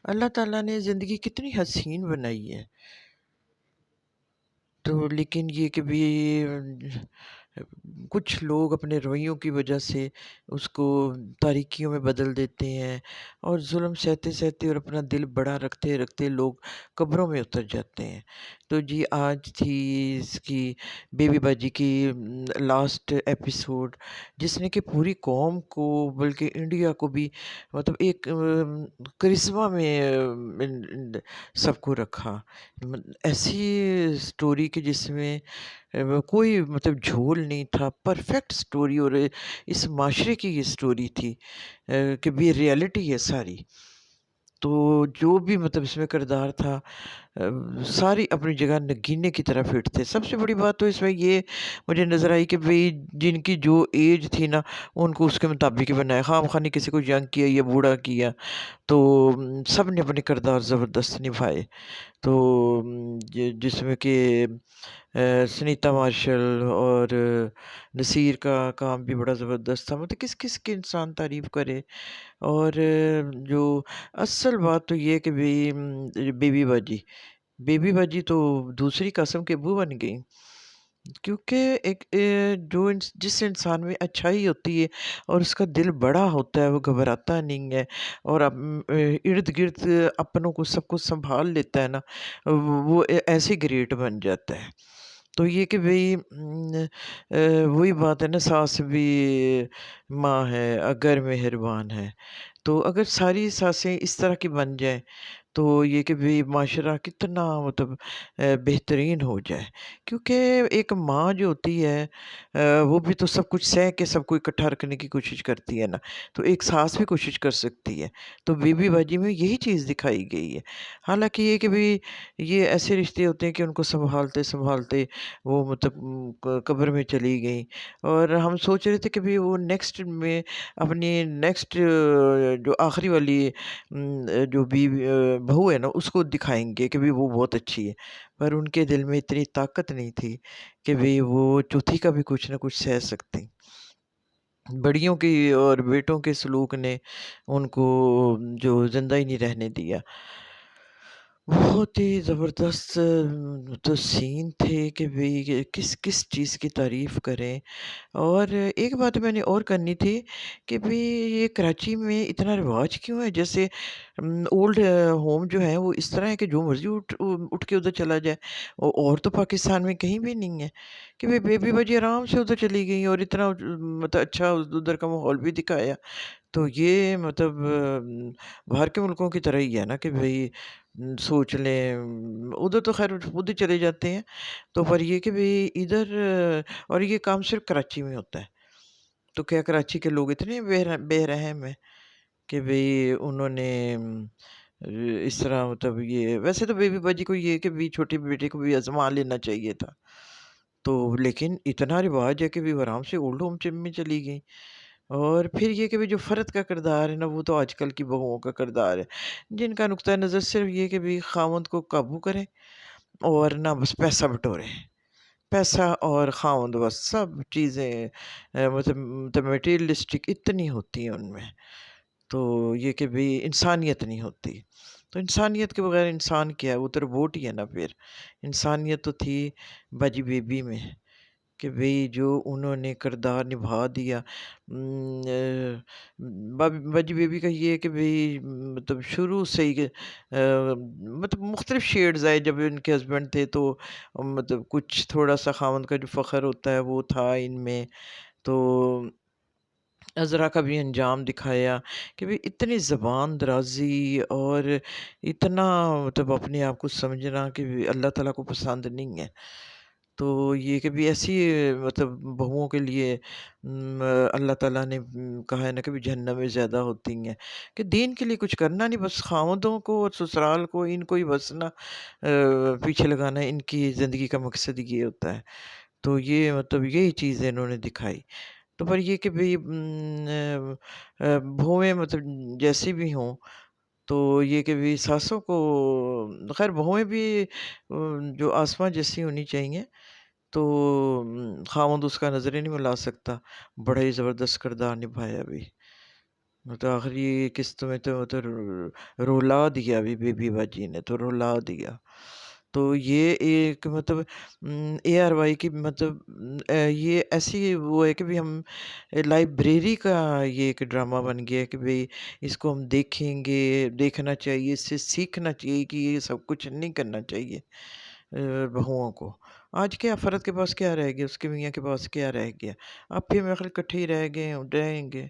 اللہ تعالیٰ نے زندگی کتنی حسین بنائی ہے، تو لیکن یہ کہ بھی کچھ لوگ اپنے رویوں کی وجہ سے اس کو تاریکیوں میں بدل دیتے ہیں، اور ظلم سہتے سہتے اور اپنا دل بڑا رکھتے رکھتے لوگ قبروں میں اتر جاتے ہیں۔ تو جی آج تھی اس کی بیبی باجی کی لاسٹ ایپیسوڈ، جس نے کہ پوری قوم کو بلکہ انڈیا کو بھی مطلب ایک کرسمہ میں سب کو رکھا۔ ایسی اسٹوری کہ جس میں کوئی مطلب جھول نہیں تھا، پرفیکٹ سٹوری، اور اس معاشرے کی یہ سٹوری تھی کہ بھی ریالٹی ہے ساری۔ تو جو بھی مطلب اس میں کردار تھا ساری اپنی جگہ نگینے کی طرح فٹ تھے۔ سب سے بڑی بات تو اس میں یہ مجھے نظر آئی کہ بھئی جن کی جو ایج تھی نا ان کو اس کے مطابق ہی بنایا، خواہ مخواہ نے کسی کو ینگ کیا یا بوڑھا کیا، تو سب نے اپنے کردار زبردست نبھائے۔ تو جس میں کہ سنیتا مارشل اور نصیر کا کام بھی بڑا زبردست تھا، مطلب کس کس کی انسان تعریف کرے۔ اور جو اصل بات تو یہ کہ بھی بیبی باجی تو دوسری قسم کے ابو بن گئی، کیونکہ ایک جو جس انسان میں اچھائی ہوتی ہے اور اس کا دل بڑا ہوتا ہے، وہ گھبراتا نہیں ہے، اور ارد گرد اپنوں کو سب کو سنبھال لیتا ہے نا، وہ ایسے گریٹ بن جاتا ہے۔ تو یہ کہ بھئی وہی بات ہے نا، ساس بھی ماں ہے اگر مہربان ہے۔ تو اگر ساری ساسیں اس طرح کی بن جائیں تو یہ کہ بھی معاشرہ کتنا مطلب بہترین ہو جائے، کیونکہ ایک ماں جو ہوتی ہے وہ بھی تو سب کچھ سہ کے سب کو اکٹھا رکھنے کی کوشش کرتی ہے نا، تو ایک ساس بھی کوشش کر سکتی ہے۔ تو بیوی باجی میں یہی چیز دکھائی گئی ہے۔ حالانکہ یہ کہ بھی یہ ایسے رشتے ہوتے ہیں کہ ان کو سنبھالتے سنبھالتے وہ مطلب قبر میں چلی گئیں، اور ہم سوچ رہے تھے کہ بھی وہ نیکسٹ میں اپنی نیکسٹ جو آخری والی جو بہو ہے نا اس کو دکھائیں گے کہ بھی وہ بہت اچھی ہے، پر ان کے دل میں اتنی طاقت نہیں تھی کہ بھی وہ چوتھی کا بھی کچھ نہ کچھ سہ سکتی۔ بڑیوں کی اور بیٹوں کے سلوک نے ان کو جو زندہ ہی نہیں رہنے دیا۔ بہت ہی زبردست تو سین تھے کہ بھئی کہ کس کس چیز کی تعریف کریں۔ اور ایک بات میں نے اور کرنی تھی کہ بھئی یہ کراچی میں اتنا رواج کیوں ہے؟ جیسے اولڈ ہوم جو ہے وہ اس طرح ہے کہ جو مرضی اٹھ کے ادھر چلا جائے، اور تو پاکستان میں کہیں بھی نہیں ہے کہ بھئی بیبی باجی آرام سے ادھر چلی گئی اور اتنا مطلب اچھا ادھر کا ماحول بھی دکھایا۔ تو یہ مطلب باہر کے ملکوں کی طرح ہی ہے نا کہ بھئی سوچ لیں ادھر تو خیر خود ہی چلے جاتے ہیں، تو پر یہ کہ بھئی ادھر اور یہ کام صرف کراچی میں ہوتا ہے۔ تو کیا کراچی کے لوگ اتنے بے رحم ہیں کہ بھئی انہوں نے اس طرح مطلب یہ ویسے تو بیبی باجی کو یہ کہ بھی چھوٹے بیٹے کو بھی آزما لینا چاہیے تھا، تو لیکن اتنا رواج ہے کہ بھی وہ آرام سے اولڈ ہوم میں چلی گئی۔ اور پھر یہ کہ بھی جو فرد کا کردار ہے نا وہ تو آج کل کی بہوؤں کا کردار ہے، جن کا نقطۂ نظر صرف یہ کہ بھی خاوند کو قابو کریں اور نہ بس پیسہ بٹوریں، پیسہ اور خاوند بس سب چیزیں مطلب مٹیریلسٹک اتنی ہوتی ہیں ان میں، تو یہ کہ بھی انسانیت نہیں ہوتی۔ تو انسانیت کے بغیر انسان کیا ہے؟ وہ تو روبوٹ ہی ہے نا پھر۔ انسانیت تو تھی باجی بیبی میں کہ بھئی جو انہوں نے کردار نبھا دیا۔ باجی بیبی کا یہ ہے کہ بھئی مطلب شروع سے ہی مطلب مختلف شیڈز آئے جب ان کے ہسبینڈ تھے، تو مطلب کچھ تھوڑا سا خاوند کا جو فخر ہوتا ہے وہ تھا ان میں، تو عذرا کا بھی انجام دکھایا کہ بھی اتنی زبان درازی اور اتنا مطلب اپنے آپ کو سمجھنا کہ بھی اللہ تعالیٰ کو پسند نہیں ہے۔ تو یہ کہ بھی ایسی مطلب بہوؤں کے لیے اللہ تعالیٰ نے کہا ہے نا کہ بھی جہنم میں زیادہ ہوتی ہیں، کہ دین کے لیے کچھ کرنا نہیں، بس خاوندوں کو اور سسرال کو ان کو ہی بس نا پیچھے لگانا ہے، ان کی زندگی کا مقصد یہ ہوتا ہے۔ تو یہ مطلب یہی چیزیں انہوں نے دکھائی۔ تو پر یہ کہ بھئی بہویں مطلب جیسی بھی ہوں، تو یہ کہ بھی ساسوں کو خیر بہویں بھی جو آسمان جیسی ہونی چاہیے، تو خاوند اس کا نظر ہی نہیں ملا سکتا، بڑا ہی زبردست کردار نبھایا ابھی۔ تو آخری قسط میں تو رلا دیا ابھی بیبی باجی نے تو رلا دیا۔ تو یہ ایک مطلب اے آر وائی کی مطلب یہ ایسی وہ ہے کہ بھی ہم لائبریری کا یہ ایک ڈرامہ بن گیا ہے کہ بھئی اس کو ہم دیکھیں گے، دیکھنا چاہیے، اس سے سیکھنا چاہیے کہ یہ سب کچھ نہیں کرنا چاہیے بہوؤں کو۔ آج کیا فرد کے پاس کیا رہ گیا، اس کے میاں کے پاس کیا رہ گیا؟ اب بھی میرے خیال کٹھے ہی رہ گئے رہیں گے۔